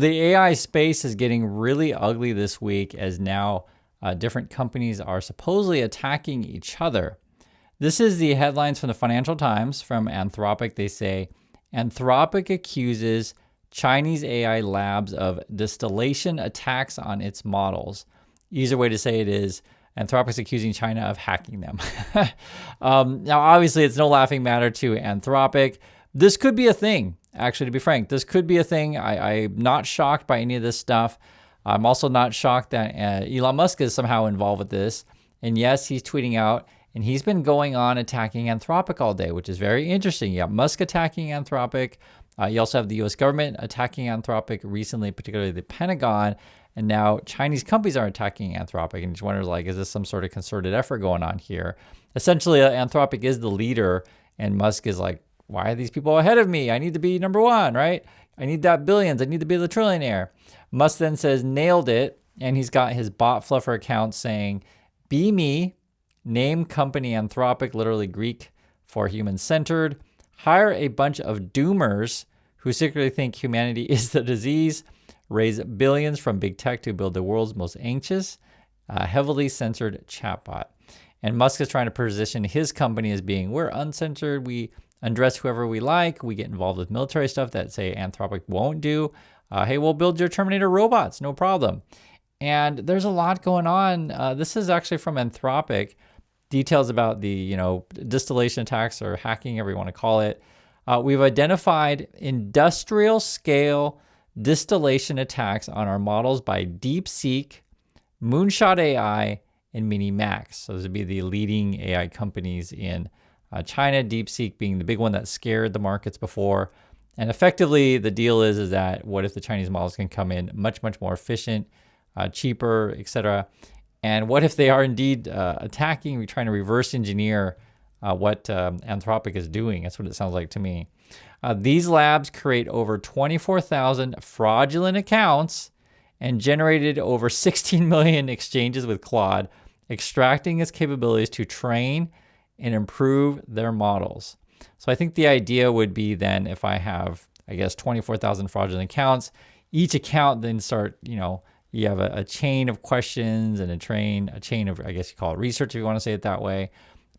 The AI space is getting really ugly this week as now different companies are supposedly attacking each other. This is the headlines from the Financial Times from Anthropic. They say Anthropic accuses Chinese AI labs of distillation attacks on its models. Easier way to say it is Anthropic's accusing China of hacking them. Now, obviously, it's no laughing matter to Anthropic. This could be a thing, actually, to be frank. This could be a thing. I'm not shocked by any of this stuff. I'm also not shocked that Elon Musk is somehow involved with this. And yes, he's tweeting out, and he's been going on attacking Anthropic all day, which is very interesting. You got Musk attacking Anthropic. You also have the U.S. government attacking Anthropic recently, particularly the Pentagon. And now Chinese companies are attacking Anthropic. And just wonders, like, is this some sort of concerted effort going on here? Essentially, Anthropic is the leader, and Musk is like, why are these people ahead of me? I need to be number one, right? I need that billions. I need to be the trillionaire. Musk then says, nailed it. And he's got his bot fluffer account saying, be me, name company Anthropic, literally Greek for human-centered, hire a bunch of doomers who secretly think humanity is the disease, raise billions from big tech to build the world's most anxious, heavily censored chatbot. And Musk is trying to position his company as being, we're uncensored, we undress whoever we like, we get involved with military stuff that, say, Anthropic won't do. Hey, we'll build your Terminator robots, no problem. And there's a lot going on. This is actually from Anthropic. Details about the, distillation attacks or hacking, however you want to call it. We've identified industrial scale distillation attacks on our models by DeepSeek, Moonshot AI, and Minimax. So those would be the leading AI companies in China, DeepSeek being the big one that scared the markets before. And effectively, the deal is that what if the Chinese models can come in much, much more efficient, cheaper, etc. And what if they are indeed attacking, trying to reverse engineer what Anthropic is doing? That's what it sounds like to me. These labs create over 24,000 fraudulent accounts and generated over 16 million exchanges with Claude, extracting its capabilities to train and improve their models. So I think the idea would be then if I have, 24,000 fraudulent accounts, each account then start, you have a chain of questions and a chain of, you call it research if you want to say it that way.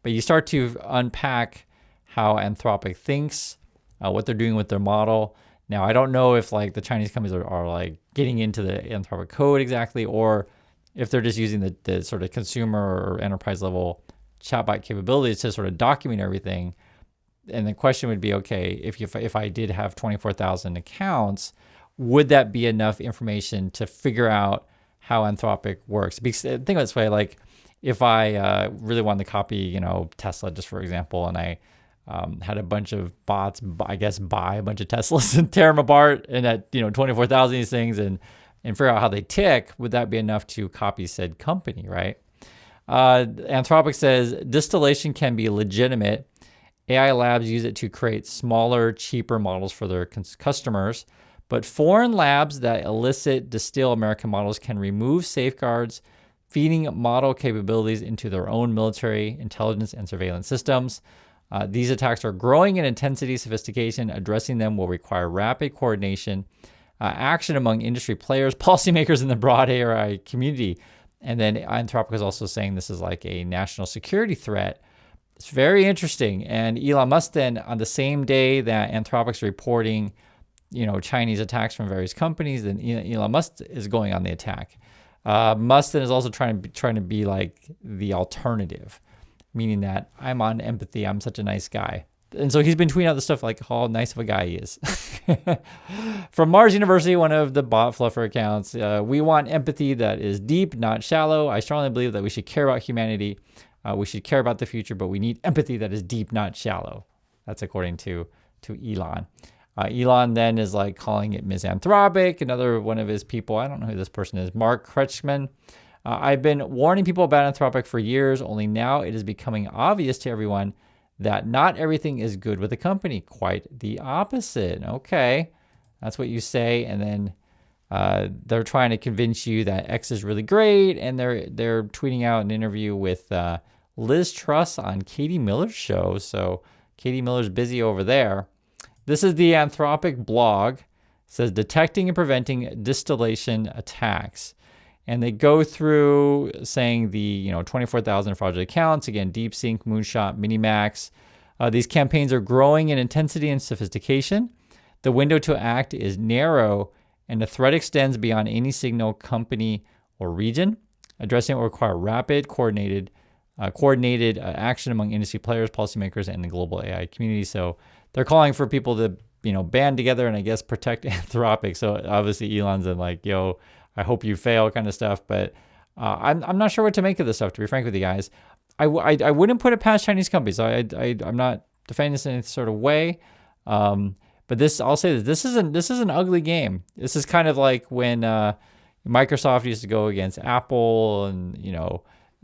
But you start to unpack how Anthropic thinks, what they're doing with their model. Now, I don't know if the Chinese companies are getting into the Anthropic code exactly, or if they're just using the sort of consumer or enterprise level chatbot capabilities to sort of document everything. And the question would be, okay, if I did have 24,000 accounts, would that be enough information to figure out how Anthropic works? Because think of it this way, if I really wanted to copy, Tesla, just for example, and I had a bunch of bots, buy a bunch of Teslas and tear them apart and at 24,000 of these things and figure out how they tick, would that be enough to copy said company, right? Anthropic says distillation can be legitimate. AI labs use it to create smaller, cheaper models for their customers, but foreign labs that distill American models can remove safeguards, feeding model capabilities into their own military, intelligence, and surveillance systems. These attacks are growing in intensity, sophistication. Addressing them will require rapid coordination, action among industry players, policymakers in the broad AI community. And then Anthropic is also saying this is like a national security threat. It's very interesting. And Elon Musk then, on the same day that Anthropic's reporting, Chinese attacks from various companies, then Elon Musk is going on the attack. Musk then is also trying to be like the alternative, meaning that I'm on empathy. I'm such a nice guy. And so he's been tweeting out the stuff like how nice of a guy he is. From Mars University, one of the bot fluffer accounts, we want empathy that is deep, not shallow. I strongly believe that we should care about humanity. We should care about the future, but we need empathy that is deep, not shallow. That's according to Elon. Elon then is calling it misanthropic. Another one of his people, I don't know who this person is, Mark Kretschmann. I've been warning people about Anthropic for years. Only now it is becoming obvious to everyone that not everything is good with the company. Quite the opposite. Okay, that's what you say, and then they're trying to convince you that X is really great, and they're tweeting out an interview with Liz Truss on Katie Miller's show. So Katie Miller's busy over there. This is the Anthropic blog says detecting and preventing distillation attacks. And they go through saying the 24,000 fraudulent accounts, again, DeepSeek, Moonshot, Minimax. These campaigns are growing in intensity and sophistication. The window to act is narrow, and the threat extends beyond any signal, company, or region. Addressing it will require rapid, coordinated action among industry players, policymakers, and the global AI community. So they're calling for people to band together and I guess protect Anthropic. So obviously Elon's in like, yo, I hope you fail kind of stuff. But I'm not sure what to make of this stuff, to be frank with you guys. I wouldn't put it past Chinese companies. I'm not defending this in any sort of way. But I'll say this is an ugly game. This is kind of like when Microsoft used to go against Apple, and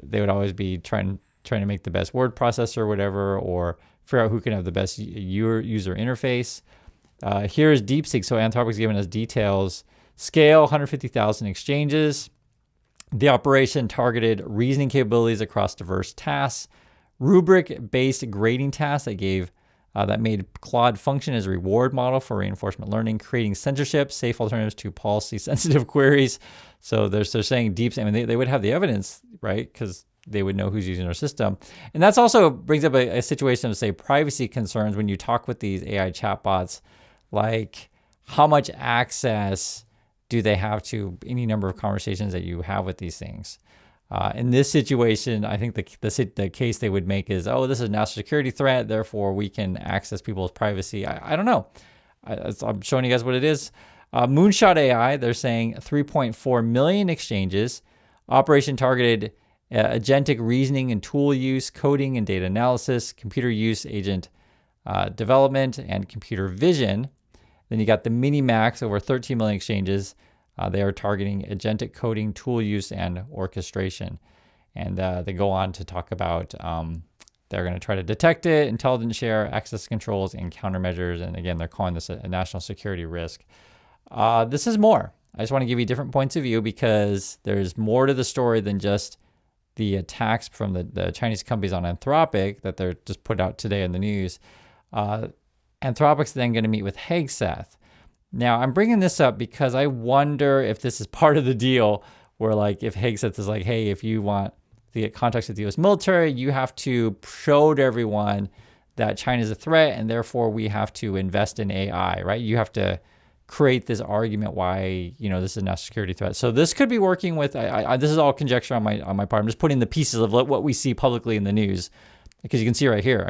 they would always be trying to make the best word processor or whatever, or figure out who can have the best user interface. Here's DeepSeek. So Anthropic's giving us details. Scale, 150,000 exchanges. The operation targeted reasoning capabilities across diverse tasks. Rubric-based grading tasks that made Claude function as a reward model for reinforcement learning, creating censorship, safe alternatives to policy-sensitive queries. So they're saying they would have the evidence, right? Because they would know who's using their system. And that's also brings up a situation of, say, privacy concerns when you talk with these AI chatbots, like how much access do they have to any number of conversations that you have with these things? In this situation, I think the case they would make is, this is a national security threat, therefore we can access people's privacy. I don't know. I'm showing you guys what it is. Moonshot AI, they're saying 3.4 million exchanges. Operation targeted agentic reasoning and tool use, coding and data analysis, computer use, agent development, and computer vision. Then you got the Minimax, over 13 million exchanges. They are targeting agentic coding, tool use, and orchestration. And they go on to talk about they're going to try to detect it, intelligence share, access controls, and countermeasures. And again, they're calling this a national security risk. This is more. I just want to give you different points of view because there's more to the story than just the attacks from the Chinese companies on Anthropic that they're just put out today in the news. Anthropic's then going to meet with Hegseth. Now, I'm bringing this up because I wonder if this is part of the deal where, like, if Hegseth is like, hey, if you want to get contacts with the U.S. military, you have to show to everyone that China is a threat, and therefore we have to invest in AI, right? You have to create this argument why, this is a national security threat. So this could be working with, this is all conjecture on my part. I'm just putting the pieces of what we see publicly in the news, because you can see right here.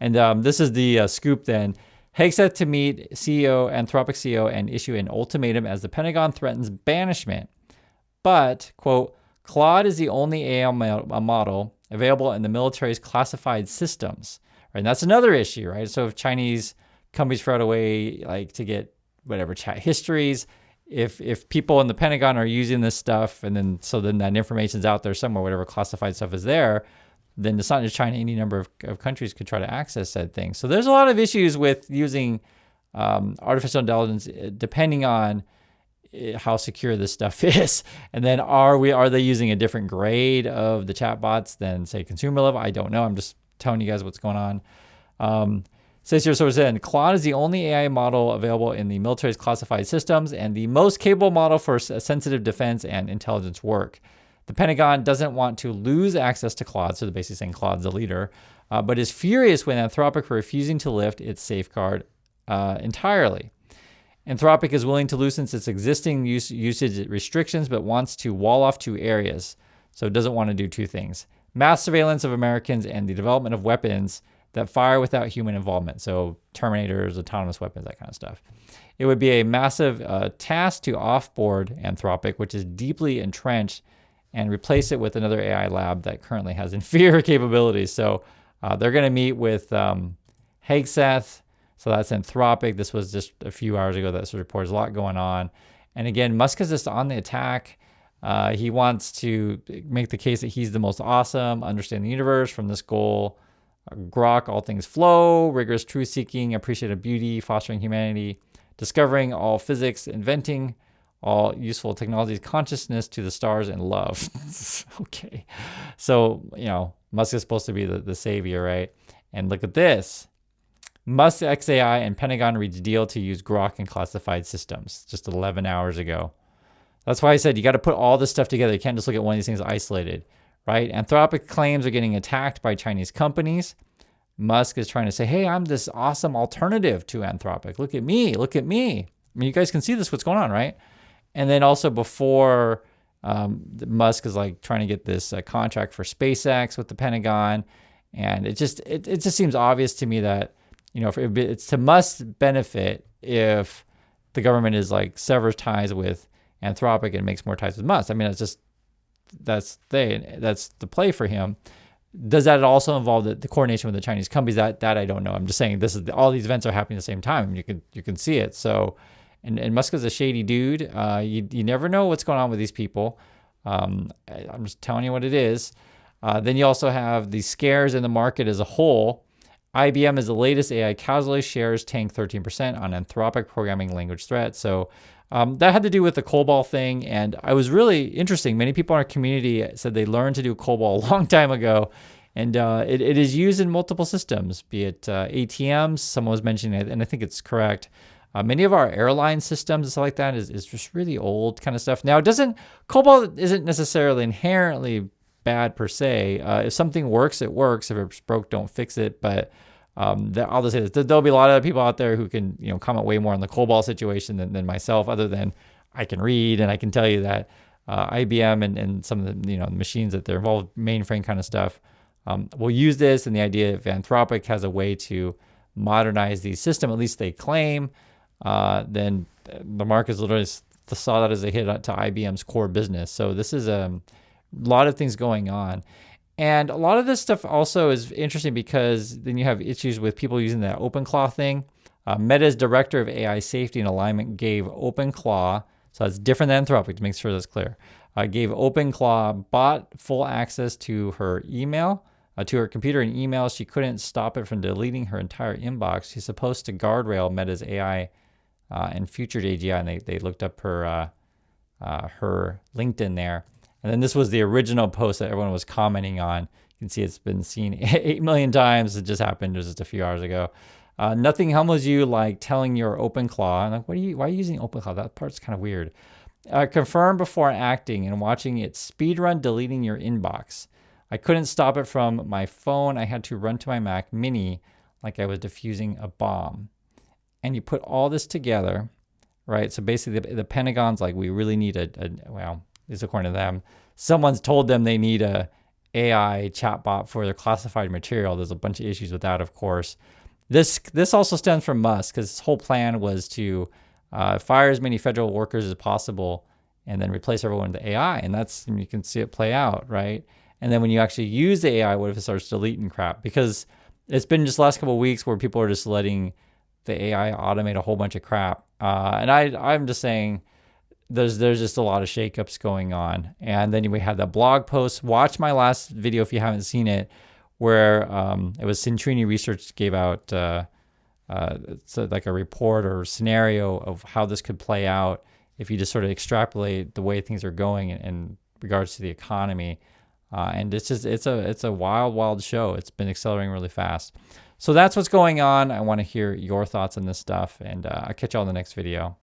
And this is the scoop then. Hegseth to meet Anthropic CEO and issue an ultimatum as the Pentagon threatens banishment. But, quote, Claude is the only AI model available in the military's classified systems. Right? And that's another issue, right? So if Chinese companies throw out a way like to get whatever chat histories, if people in the Pentagon are using this stuff and then that information's out there somewhere, whatever classified stuff is there, then it's not just China, any number of countries could try to access said thing. So there's a lot of issues with using artificial intelligence depending on how secure this stuff is. And then are they using a different grade of the chatbots than, say, consumer level? I don't know. I'm just telling you guys what's going on. Says here, so then, Claude is the only AI model available in the military's classified systems and the most capable model for sensitive defense and intelligence work. The Pentagon doesn't want to lose access to Claude, so they're basically saying Claude's the leader, but is furious when Anthropic for refusing to lift its safeguard entirely. Anthropic is willing to loosen its existing usage restrictions, but wants to wall off two areas. So it doesn't want to do two things: mass surveillance of Americans and the development of weapons that fire without human involvement. So Terminators, autonomous weapons, that kind of stuff. It would be a massive task to offboard Anthropic, which is deeply entrenched, and replace it with another AI lab that currently has inferior capabilities. So they're going to meet with Hegseth. So that's Anthropic. This was just a few hours ago that this was reported. There's a lot going on. And again, Musk is just on the attack. He wants to make the case that he's the most awesome, understand the universe from this goal. Grok, all things flow, rigorous truth-seeking, appreciative beauty, fostering humanity, discovering all physics, inventing all useful technologies, consciousness to the stars, and love. Okay. So, Musk is supposed to be the savior, right? And look at this. Musk XAI and Pentagon reached deal to use Grok in classified systems just 11 hours ago. That's why I said you got to put all this stuff together. You can't just look at one of these things isolated, right? Anthropic claims are getting attacked by Chinese companies. Musk is trying to say, hey, I'm this awesome alternative to Anthropic. Look at me. Look at me. I mean, you guys can see this, what's going on, right? And then also before Musk is like trying to get this contract for SpaceX with the Pentagon. And it just seems obvious to me that, it's to Musk's benefit if the government is like severs ties with Anthropic and makes more ties with Musk. I mean, that's the play for him. Does that also involve the coordination with the Chinese companies? That I don't know. I'm just saying all these events are happening at the same time. You can see it. So, and Musk is a shady dude. You never know what's going on with these people. I'm just telling you what it is. Then you also have the scares in the market as a whole. IBM is the latest AI casualty. Shares tanked 13% on Anthropic programming language threat. So that had to do with the COBOL thing. And I was really interesting. Many people in our community said they learned to do COBOL a long time ago. And it is used in multiple systems, be it ATMs. Someone was mentioning it, and I think it's correct. Many of our airline systems and stuff like that is just really old kind of stuff. Now, COBOL isn't necessarily inherently bad per se. If something works, it works. If it's broke, don't fix it. But I'll just say this: there'll be a lot of people out there who can, comment way more on the COBOL situation than myself. Other than I can read and I can tell you that IBM and some of the machines that they're involved, mainframe kind of stuff, will use this. And the idea if Anthropic has a way to modernize the system, at least they claim, then the markets literally saw that as a hit to IBM's core business. So this is a lot of things going on. And a lot of this stuff also is interesting because then you have issues with people using that OpenClaw thing. Meta's director of AI safety and alignment gave OpenClaw, so that's different than Anthropic, to make sure that's clear, gave OpenClaw bot full access to her email, to her computer and email. She couldn't stop it from deleting her entire inbox. She's supposed to guardrail Meta's AI and future AGI, and they looked up her LinkedIn there. And then this was the original post that everyone was commenting on. You can see it's been seen 8 million times. It just happened. It was just a few hours ago. Nothing humbles you like telling your OpenClaw. I'm like, why are you using OpenClaw? That part's kind of weird. Confirm before acting and watching it speedrun deleting your inbox. I couldn't stop it from my phone. I had to run to my Mac Mini like I was defusing a bomb. And you put all this together, right? So basically the Pentagon's like, we really need well, at least according to them, someone's told them they need a AI chatbot for their classified material. There's a bunch of issues with that, of course. This also stems from Musk, because his whole plan was to fire as many federal workers as possible and then replace everyone with AI. And you can see it play out, right? And then when you actually use the AI, what if it starts deleting crap? Because it's been just the last couple of weeks where people are just letting the AI automate a whole bunch of crap. And I'm just saying, there's just a lot of shakeups going on. And then we had that blog post. Watch my last video if you haven't seen it, where it was Centrini Research gave out like a report or scenario of how this could play out if you just sort of extrapolate the way things are going in regards to the economy. And it's a wild show. It's been accelerating really fast. So that's what's going on. I want to hear your thoughts on this stuff, and I'll catch you all in the next video.